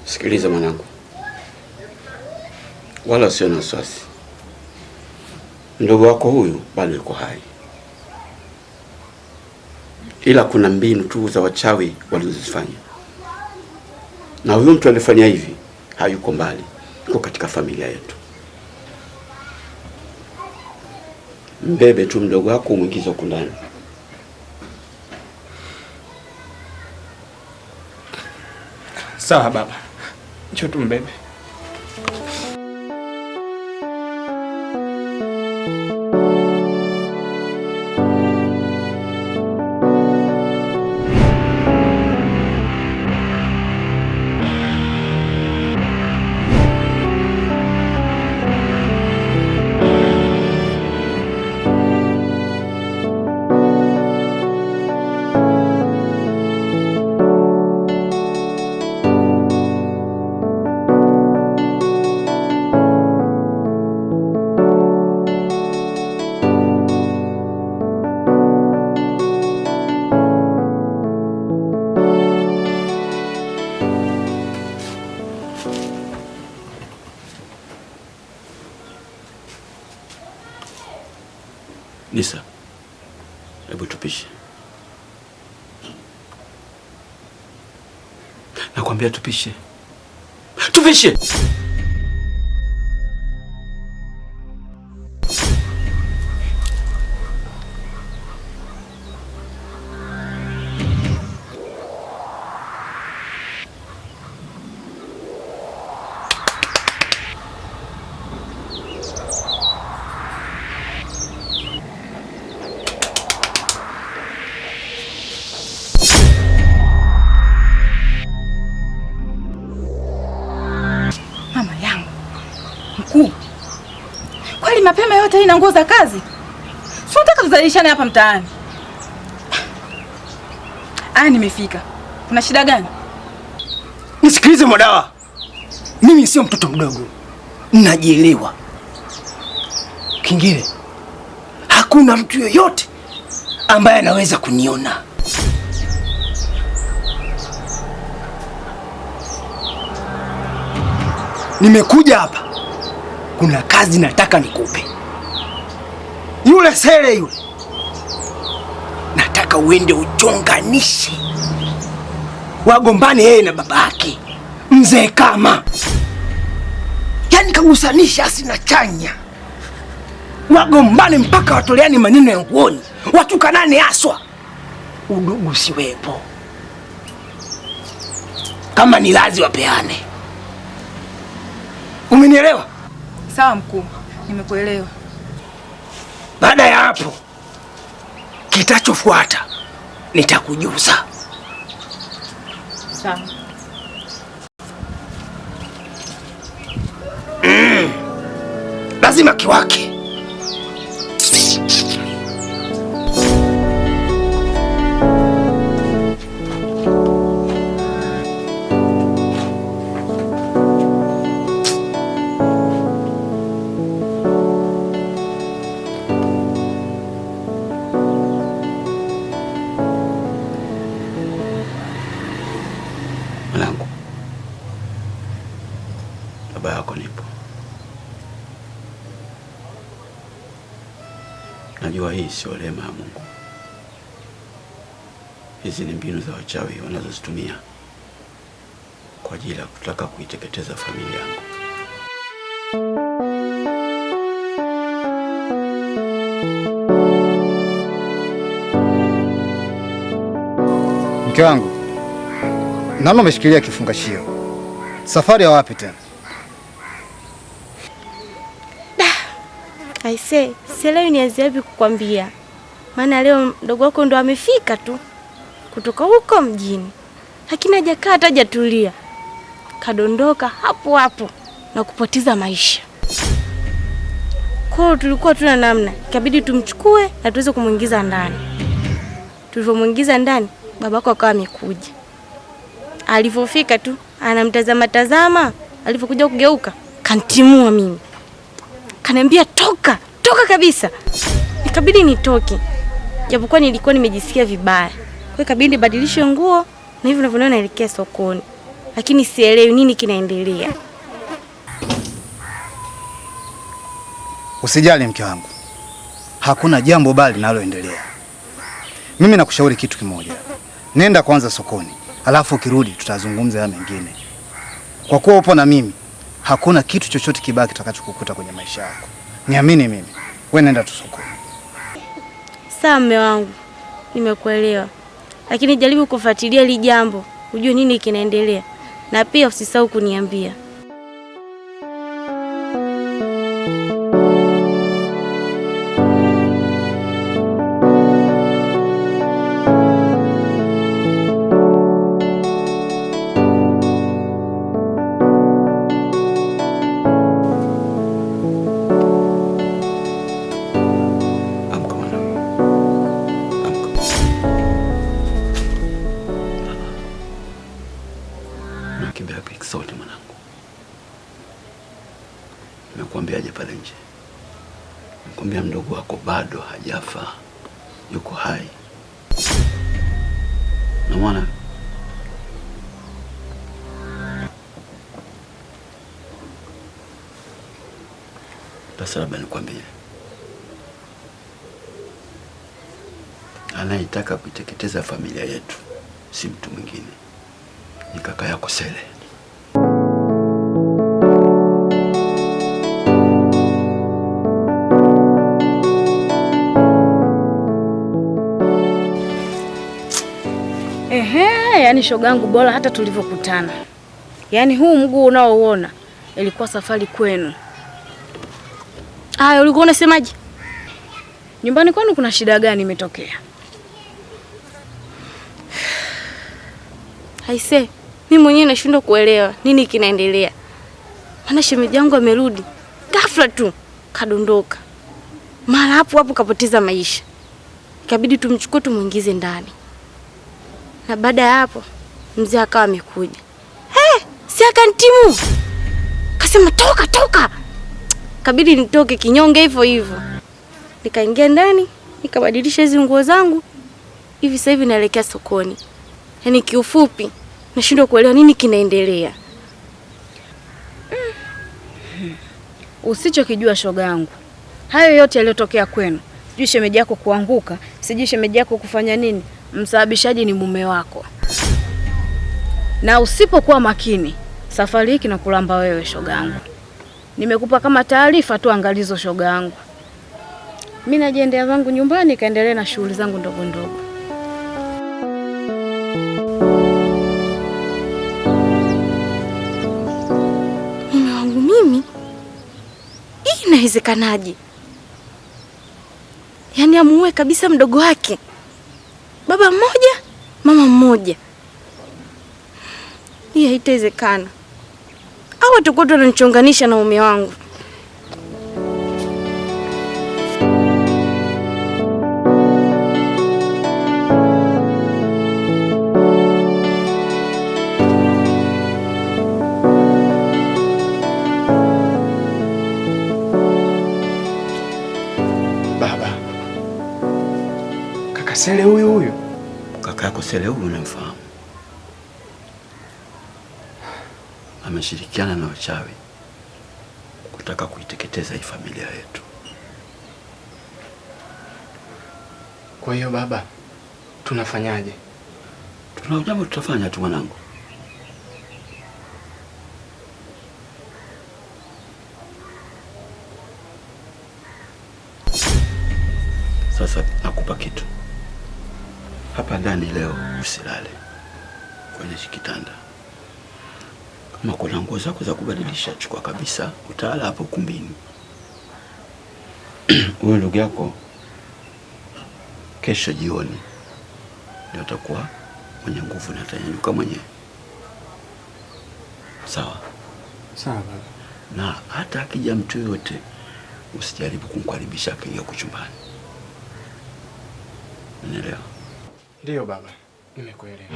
Sikiliza mwanangu, wala usio na wasiwasi. Ndugu wako huyu bado yuko hai, ila kuna mbinu tu za wachawi walizozifanya, na huyu mtu alifanya hivi hayuko mbali, yuko katika familia yetu. Mbebe tu mdogo wako umwingize huko ndani. Sawa baba, njoo tumbebe. Nisa, hebu tupishe. Nakwambia tupishe. Tupishe! Kweli mapema yote hii na nguo za kazi? Si unataka tuzalishane hapa mtaani? Nimefika. Kuna shida gani? Nisikilize Mwadawa. Mimi sio mtoto mdogo. Ninajielewa. Kingine, hakuna mtu yoyote ambaye anaweza kuniona. Nimekuja hapa. Kuna kazi nataka nikupe. Yule Sele yule, nataka uende uchonganishe, wagombane yeye na baba yake Mzee Kama. Yaani kagusanisha asina chanya, wagombane mpaka watoleane maneno ya nguoni, watukanane aswa, udugu siwepo. Kama ni lazi wapeane. Umenielewa? Sawa mkuu, nimekuelewa. Baada ya hapo, kitachofuata nitakujuza. Sawa. Lazima kiwake. Mwanangu, baba yako nipo. Najua hii sio rehema ya Mungu. Hizi ni mbinu za wachawi wanazozitumia kwa ajili ya kutaka kuiteketeza familia yangu. Mke wangu, naona umeshikilia kifungashio. Safari ya wapi tena? Aise, sielewi nianze wapi kukwambia. Maana leo mdogo wako ndo amefika tu kutoka huko mjini. Lakini hajakaa hata hajatulia. Kadondoka hapo hapo na kupoteza maisha. Kwa hiyo tulikuwa tuna namna, ikabidi tumchukue na tuweze kumuingiza ndani. Tulipomuingiza ndani, babako akawa amekuja. Alipofika tu, anamtazama, alipokuja kugeuka, kantimua mimi. Kaniambia toka kabisa. Ikabidi nitoke. Japokuwa nilikuwa nimejisikia vibaya. Kwa ikabidi badilishe nguo na hivyo ninavyoona naelekea sokoni. lakini sielewi nini kinaendelea. Usijali mke wangu, hakuna jambo bali linaloendelea. Mimi nakushauri kitu kimoja, nenda kwanza sokoni, alafu ukirudi tutazungumza haya mengine. Kwa kuwa upo na mimi, hakuna kitu chochote kibaya kitakachokukuta kwenye maisha yako. Niamini mimi, wewe nenda tu sokoni. Sawa mume wangu, nimekuelewa, lakini jaribu kufuatilia hili jambo, ujue nini kinaendelea, na pia usisahau kuniambia. Sauti mwanangu. Nimekuambiaje pale nje? Nimekuambia mdogo wako bado hajafa. Yuko hai. Na mwana sasa labda nikwambie. Anayetaka kuiteketeza familia yetu si mtu mwingine, ni kaka yako Sele. Yani shogangu, bora hata tulivyokutana. Yani huu mguu unaouona ilikuwa safari kwenu. Aya, ulikuwa unasemaje? Nyumbani kwenu kuna shida gani imetokea? Haise, mimi mwenyewe nashindwa kuelewa nini kinaendelea. Maana shemeji yangu amerudi ghafla tu kadondoka. Mara hapo kapoteza maisha. Ikabidi tumchukue tumuingize ndani. Na baada ya hapo mzee akawa amekuja. Si akantimu. Kasema toka. Kabidi nitoke kinyonge hivyo. Nikaingia ndani, nikabadilisha hizo nguo zangu. Hivi sasa hivi naelekea sokoni. Yaani kiufupi nashindwa kuelewa nini kinaendelea. Usichokijua shoga yangu, hayo yote yaliyotokea kwenu, sijui shemeji yako kuanguka, sijui shemeji yako kufanya nini, msababishaji ni mume wako. Na usipokuwa makini, safari hii kinakulamba wewe shoga yangu. Nimekupa kama taarifa tu, angalizo shoga yangu. Mimi najiendea zangu nyumbani, kaendelea na shughuli zangu ndogo ndogo. Mume wangu mimi? Hii inawezekanaje? Yaani amuue kabisa mdogo wake. Baba mmoja, mama mmoja. Hii haitawezekana. Au atakuwa ananichonganisha na mume wangu. Baba, kaka Sele huyu. Kaka yako Sele huyu unamfahamu? Ameshirikiana na wachawi kutaka kuiteketeza hii familia yetu. Kwa hiyo baba, tunafanyaje? Tuna jambo tutafanya tu mwanangu. Sasa nakupa kitu. Hapa ndani leo usilale kwenye kitanda. Kama kuna nguo zako za kubadilisha, chukua kabisa, utalala hapo kumbini. Huyo ndugu yako kesho jioni ndio atakuwa mwenye nguvu na atanyanyuka mwenyewe. Sawa? Sawa baba. Na hata akija mtu yote usijaribu kumkaribisha akaingia kuchumbani. Unaelewa? Ndio baba, nimekuelewa.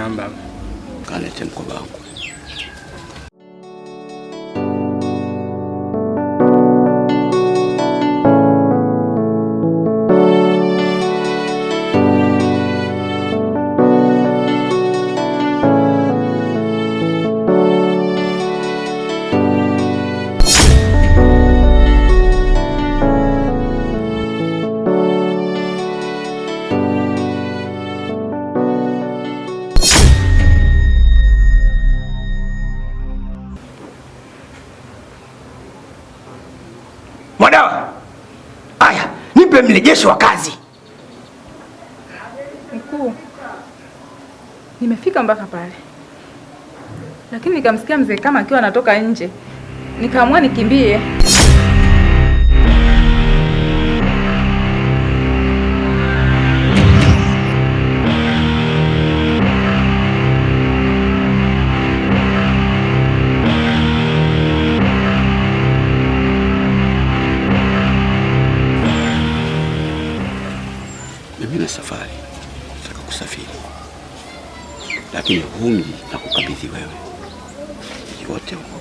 Naam baba. Kalete mkoba wangu. Mwadawa, aya, nipe mrejesho wa kazi. Mkuu, nimefika mpaka pale, lakini nikamsikia mzee kama akiwa anatoka nje, nikaamua nikimbie. Mimi na safari, nataka kusafiri, lakini huu mji na kukabidhi wewe. Mji wote huo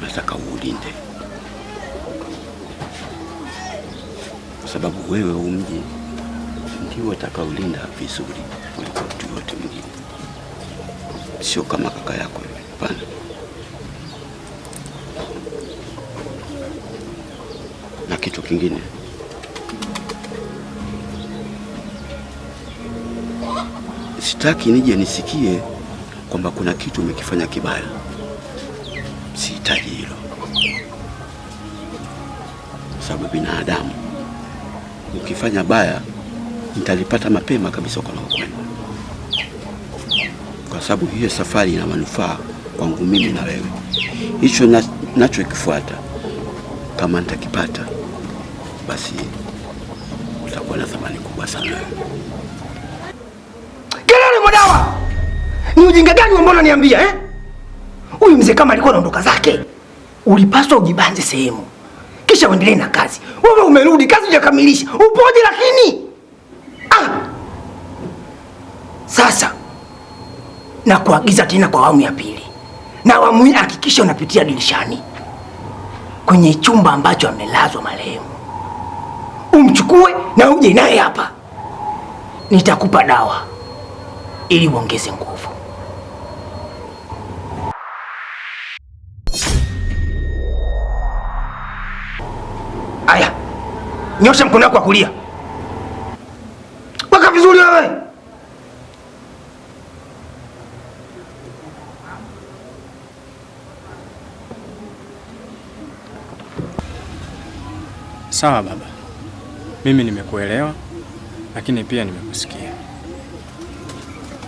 nataka uulinde, kwa sababu wewe huu mji ndio utakaulinda vizuri kuliko mtu yote mwingine, sio kama kaka yako yule. Hapana. Na kitu kingine, sitaki nije nisikie kwamba kuna kitu umekifanya kibaya. Sihitaji hilo, sababu binadamu ukifanya baya nitalipata mapema kabisa kwa kwenda, kwa sababu hiyo safari ina manufaa kwangu mimi na wewe. Hicho nachokifuata kama nitakipata, basi utakuwa na thamani kubwa sana wewe. Kelele Mwadawa! Ni ujinga gani ambao unaniambia eh? Huyu mzee kama alikuwa anaondoka zake, ulipaswa ujibanze sehemu kisha uendelee na kazi. Wewe umerudi, kazi hujakamilisha. Upoje lakini? Sasa na kuagiza tena kwa awamu ya pili. Na awamu hii hakikisha unapitia dirishani kwenye chumba ambacho amelazwa marehemu. Umchukue na uje naye hapa. Nitakupa dawa ili uongeze nguvu. Aya, nyosha mkono wako wa kulia. Weka vizuri wewe. Sawa baba, mimi nimekuelewa, lakini pia nimekusikia.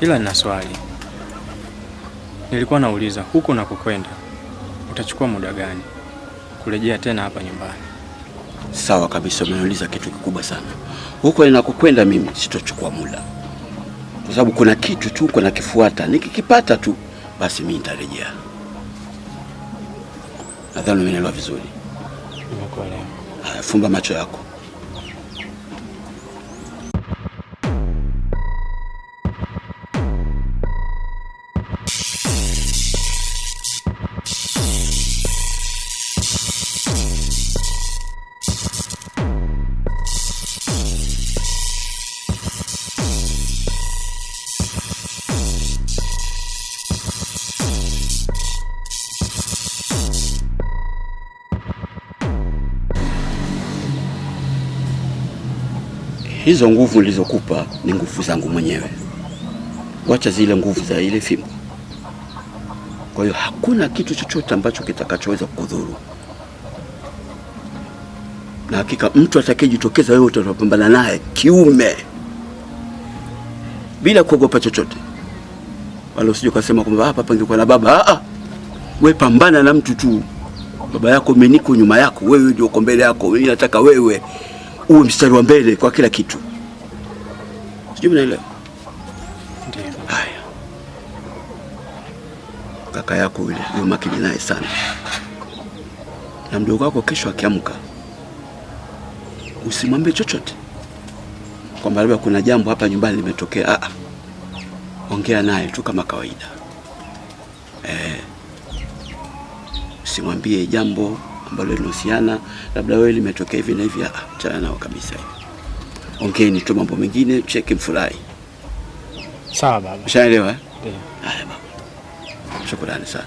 Ila nina swali. Nilikuwa nauliza huko unakokwenda utachukua muda gani kurejea tena hapa nyumbani? Sawa kabisa, umeuliza kitu kikubwa sana. Huko ninakokwenda mimi sitochukua muda, kwa sababu kuna kitu tu kuna kifuata. Nikikipata tu basi mimi nitarejea. Nadhani umeelewa vizuri. Nimekuelewa. Haya, fumba macho yako. Hizo nguvu nilizokupa ni nguvu zangu mwenyewe. Wacha zile nguvu za ile fimbo. Kwa hiyo hakuna kitu chochote ambacho kitakachoweza kudhuru. Na hakika mtu atakayejitokeza wewe utapambana naye kiume bila kuogopa chochote. Wala usije kusema kwamba hapa pangekuwa na baba. Wewe pambana na mtu tu. Baba yako meniko nyuma yako, wewe ndio uko mbele yako. Mimi nataka wewe uwe mstari wa mbele kwa kila kitu. Sijui mnaelewa? Ndiyo. Haya. Kaka yako yule, uwe makini naye sana. Na mdogo wako kesho akiamka, usimwambie chochote kwamba labda kuna jambo hapa nyumbani limetokea. ongea naye tu kama kawaida. Simwambie jambo ambalo linahusiana labda wewe limetokea hivi na hivi, achana nao kabisa hivi. Ongeeni tu mambo mengine, cheki mfurahi. Sawa baba. Ushaelewa? Ndio. Haya baba. Shukrani sana.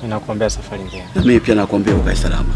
Ninakuombea safari njema. Na mimi pia nakuombea ukae salama.